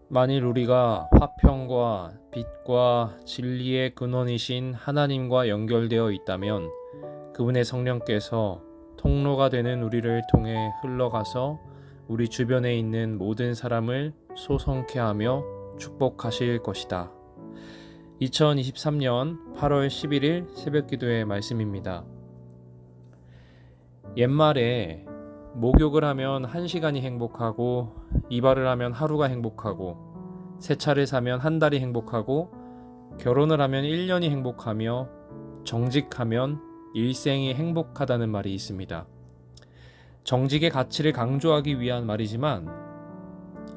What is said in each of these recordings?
만일 우리가 화평과 빛과 진리의 근원이신 하나님과 연결되어 있다면 그분의 성령께서 통로가 되는 우리를 통해 흘러가서 우리 주변에 있는 모든 사람을 소성케 하며 축복하실 것이다. 2023년 8월 11일 새벽기도의 말씀입니다. 옛말에 목욕을 하면 1시간이 행복하고 이발을 하면 하루가 행복하고 새 차를 사면 한 달이 행복하고 결혼을 하면 1년이 행복하며 정직하면 일생이 행복하다는 말이 있습니다. 정직의 가치를 강조하기 위한 말이지만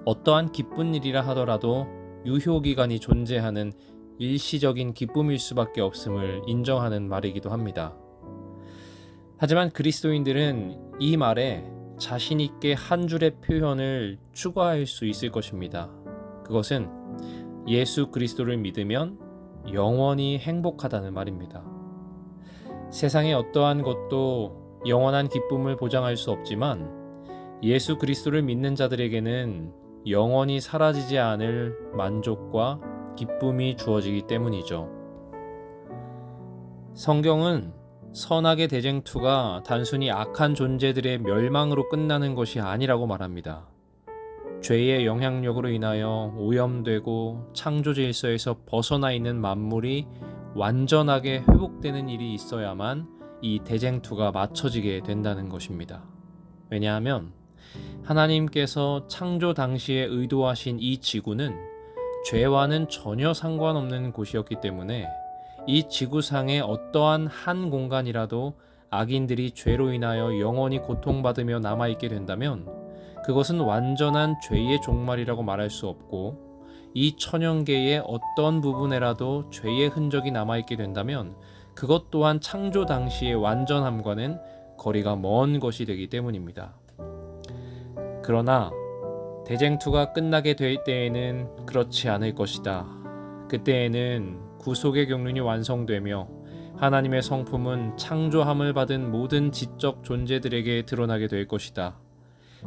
어떠한 기쁜 일이라 하더라도 유효기간이 존재하는 일시적인 기쁨일 수밖에 없음을 인정하는 말이기도 합니다. 하지만 그리스도인들은 이 말에 자신 있게 한 줄의 표현을 추가할 수 있을 것입니다. 그것은 예수 그리스도를 믿으면 영원히 행복하다는 말입니다. 세상의 어떠한 것도 영원한 기쁨을 보장할 수 없지만 예수 그리스도를 믿는 자들에게는 영원히 사라지지 않을 만족과 기쁨이 주어지기 때문이죠. 성경은 선악의 대쟁투가 단순히 악한 존재들의 멸망으로 끝나는 것이 아니라고 말합니다. 죄의 영향력으로 인하여 오염되고 창조 질서에서 벗어나 있는 만물이 완전하게 회복되는 일이 있어야만 이 대쟁투가 맞춰지게 된다는 것입니다. 왜냐하면 하나님께서 창조 당시에 의도하신 이 지구는 죄와는 전혀 상관없는 곳이었기 때문에 이 지구상의 어떠한 한 공간이라도 악인들이 죄로 인하여 영원히 고통받으며 남아있게 된다면 그것은 완전한 죄의 종말이라고 말할 수 없고 이 천연계의 어떤 부분에라도 죄의 흔적이 남아있게 된다면 그것 또한 창조 당시의 완전함과는 거리가 먼 것이 되기 때문입니다. 그러나 대쟁투가 끝나게 될 때에는 그렇지 않을 것이다. 그때에는 구속의 경륜이 완성되며 하나님의 성품은 창조함을 받은 모든 지적 존재들에게 드러나게 될 것이다.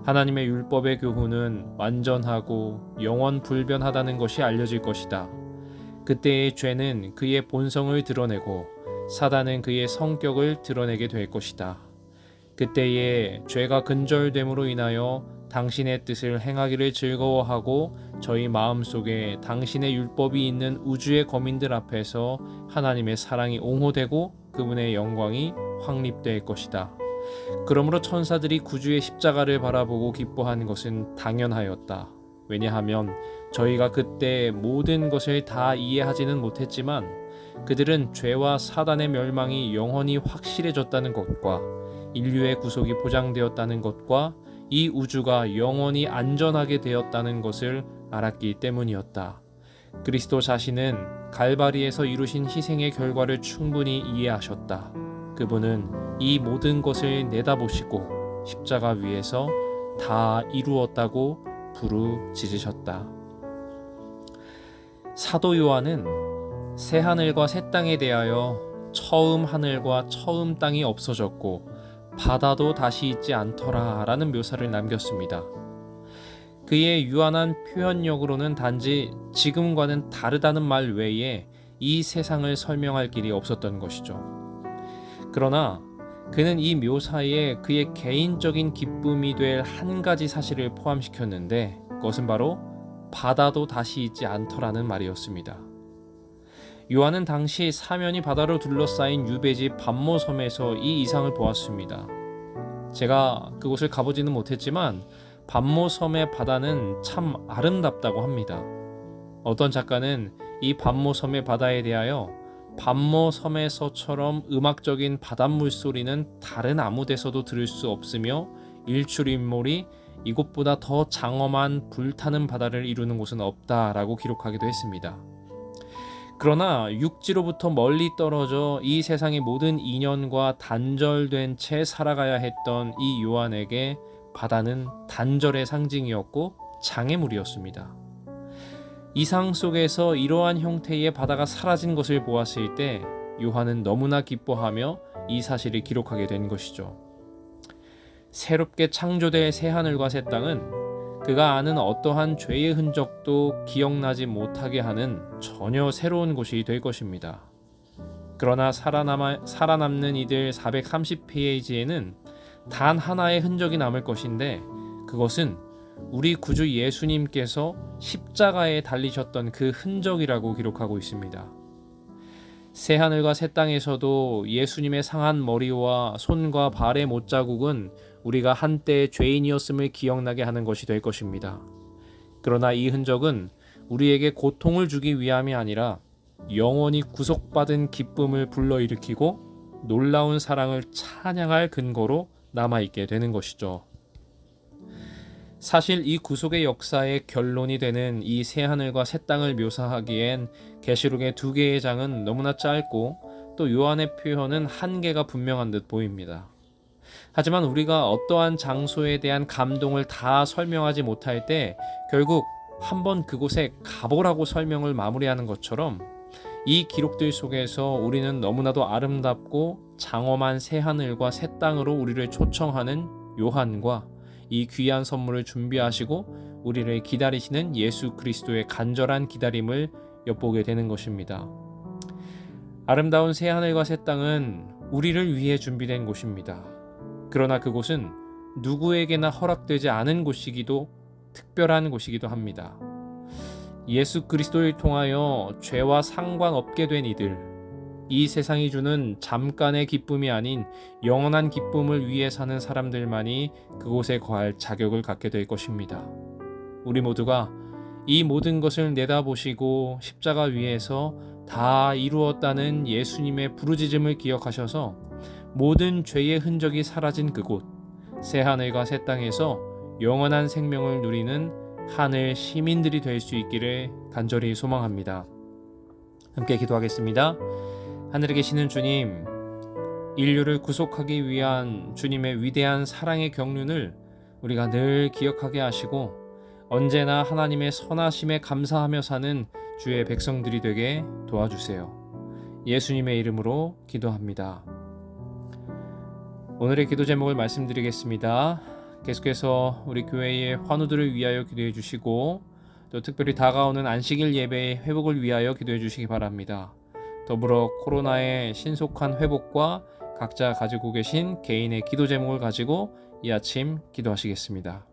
하나님의 율법의 교훈은 완전하고 영원 불변하다는 것이 알려질 것이다. 그때의 죄는 그의 본성을 드러내고 사단은 그의 성격을 드러내게 될 것이다. 그때에 죄가 근절됨으로 인하여 당신의 뜻을 행하기를 즐거워하고 저희 마음속에 당신의 율법이 있는 우주의 거민들 앞에서 하나님의 사랑이 옹호되고 그분의 영광이 확립될 것이다. 그러므로 천사들이 구주의 십자가를 바라보고 기뻐한 것은 당연하였다. 왜냐하면 저희가 그때 모든 것을 다 이해하지는 못했지만 그들은 죄와 사단의 멸망이 영원히 확실해졌다는 것과 인류의 구속이 보장되었다는 것과 이 우주가 영원히 안전하게 되었다는 것을 알았기 때문이었다. 그리스도 자신은 갈바리에서 이루신 희생의 결과를 충분히 이해하셨다. 그분은 이 모든 것을 내다보시고 십자가 위에서 다 이루었다고 부르짖으셨다. 사도 요한은 새 하늘과 새 땅에 대하여 처음 하늘과 처음 땅이 없어졌고 바다도 다시 있지 않더라 라는 묘사를 남겼습니다. 그의 유한한 표현력으로는 단지 지금과는 다르다는 말 외에 이 세상을 설명할 길이 없었던 것이죠. 그러나 그는 이 묘사에 그의 개인적인 기쁨이 될 한 가지 사실을 포함시켰는데 그것은 바로 바다도 다시 있지 않더라는 말이었습니다. 요한은 당시 사면이 바다로 둘러싸인 유배지 밤모섬에서 이 이상을 보았습니다. 제가 그곳을 가보지는 못했지만 밤모섬의 바다는 참 아름답다고 합니다. 어떤 작가는 이 밤모섬의 바다에 대하여 밤모섬에서처럼 음악적인 바닷물 소리는 다른 아무 데서도 들을 수 없으며 일출인물이 이곳보다 더 장엄한 불타는 바다를 이루는 곳은 없다라고 기록하기도 했습니다. 그러나 육지로부터 멀리 떨어져 이 세상의 모든 인연과 단절된 채 살아가야 했던 이 요한에게 바다는 단절의 상징이었고 장애물이었습니다. 이상 속에서 이러한 형태의 바다가 사라진 것을 보았을 때 요한은 너무나 기뻐하며 이 사실을 기록하게 된 것이죠. 새롭게 창조될 새하늘과 새 땅은 그가 아는 어떠한 죄의 흔적도 기억나지 못하게 하는 전혀 새로운 곳이 될 것입니다. 그러나 살아남는 이들 430페이지에는 단 하나의 흔적이 남을 것인데, 그것은 우리 구주 예수님께서 십자가에 달리셨던 그 흔적이라고 기록하고 있습니다. 새하늘과 새 땅에서도 예수님의 상한 머리와 손과 발의 못자국은 우리가 한때 죄인이었음을 기억나게 하는 것이 될 것입니다. 그러나 이 흔적은 우리에게 고통을 주기 위함이 아니라 영원히 구속받은 기쁨을 불러일으키고 놀라운 사랑을 찬양할 근거로 남아있게 되는 것이죠. 사실 이 구속의 역사의 결론이 되는 이 새하늘과 새 땅을 묘사하기엔 계시록의 2개의 장은 너무나 짧고 또 요한의 표현은 한계가 분명한 듯 보입니다. 하지만 우리가 어떠한 장소에 대한 감동을 다 설명하지 못할 때 결국 한번 그곳에 가보라고 설명을 마무리하는 것처럼, 이 기록들 속에서 우리는 너무나도 아름답고 장엄한 새하늘과 새 땅으로 우리를 초청하는 요한과 이 귀한 선물을 준비하시고 우리를 기다리시는 예수 그리스도의 간절한 기다림을 엿보게 되는 것입니다. 아름다운 새하늘과 새 땅은 우리를 위해 준비된 곳입니다. 그러나 그곳은 누구에게나 허락되지 않은 곳이기도 특별한 곳이기도 합니다. 예수 그리스도를 통하여 죄와 상관없게 된 이들, 이 세상이 주는 잠깐의 기쁨이 아닌 영원한 기쁨을 위해 사는 사람들만이 그곳에 거할 자격을 갖게 될 것입니다. 우리 모두가 이 모든 것을 내다보시고 십자가 위에서 다 이루었다는 예수님의 부르짖음을 기억하셔서 모든 죄의 흔적이 사라진 그곳, 새하늘과 새 땅에서 영원한 생명을 누리는 하늘 시민들이 될 수 있기를 간절히 소망합니다. 함께 기도하겠습니다. 하늘에 계시는 주님, 인류를 구속하기 위한 주님의 위대한 사랑의 경륜을 우리가 늘 기억하게 하시고 언제나 하나님의 선하심에 감사하며 사는 주의 백성들이 되게 도와주세요. 예수님의 이름으로 기도합니다. 오늘의 기도 제목을 말씀드리겠습니다. 계속해서 우리 교회의 환우들을 위하여 기도해 주시고 또 특별히 다가오는 안식일 예배의 회복을 위하여 기도해 주시기 바랍니다. 더불어 코로나의 신속한 회복과 각자 가지고 계신 개인의 기도 제목을 가지고 이 아침 기도하시겠습니다.